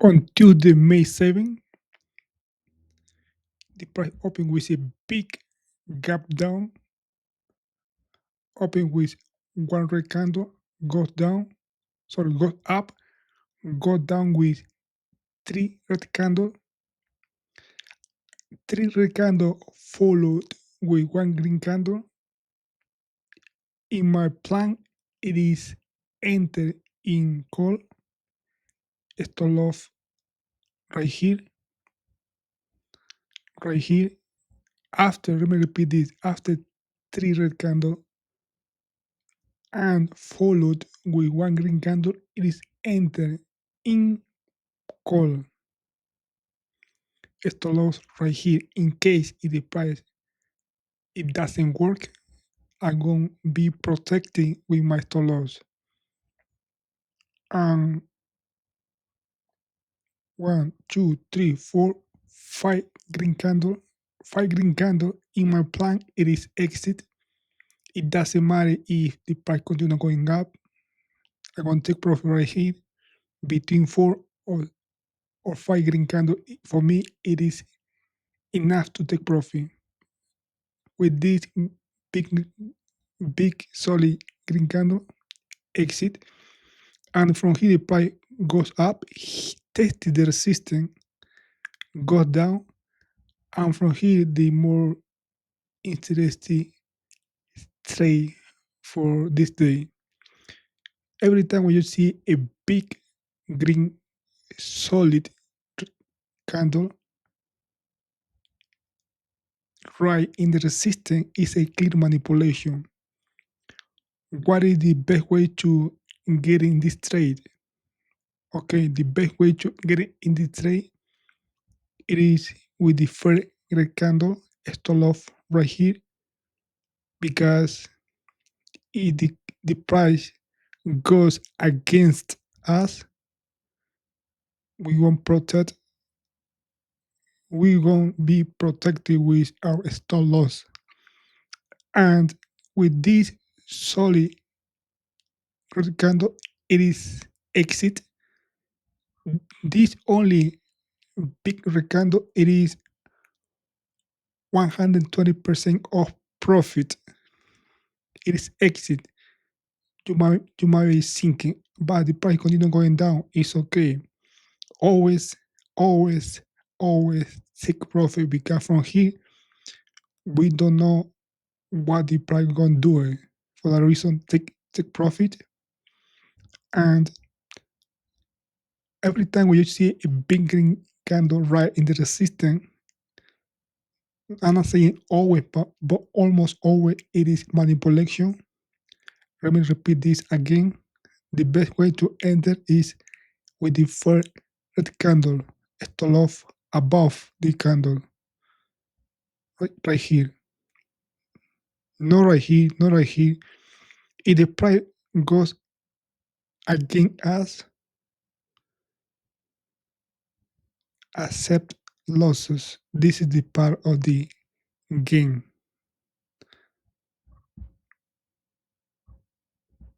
On Tuesday, May 7th, the price opened with a big gap down, open with one red candle, goes down, goes up, go down with three red candle, three red candle followed with one green candle. In my plan, it is enter in call, stop loss right here, right here. After, let me repeat this, after three red candle and followed with one green candle, it is enter in call. Stop loss right here. In case if the price it doesn't work, I'm gonna be protecting with my stop loss. And one, two, three, four, five green candle, five green candle. In my plan, it is exit. It doesn't matter if the price continue going up. I'm gonna take profit right here between four or five green candle. For me, it is enough to take profit with this big, big solid green candle exit. And from here, the price goes up, tested the resistance, goes down, and from here, the more interesting trade for this day. Every time when you see a big green solid candle right in the resistance is a clear manipulation. What is the best way to get in this trade? Okay, the best way to get in this trade it is with the first red candle stop off right here because if the price goes against us, we won't protect we won't be protected with our stop loss. And with this solid red candle, it is exit. This only big red candle, it is 120% of profit. It is exit. You might be thinking, but the price continue going down. It's okay. Always, always, always take profit because from here we don't know what the price gonna do. For that reason, take profit. And every time when you see a big green candle right in the resistance, I'm not saying always, but almost always it is manipulation. Let me repeat this again. The best way to enter is with the first red candle, stop off above the candle, right here. Not right here, not right here. If the price goes against us, accept losses. This is the part of the game.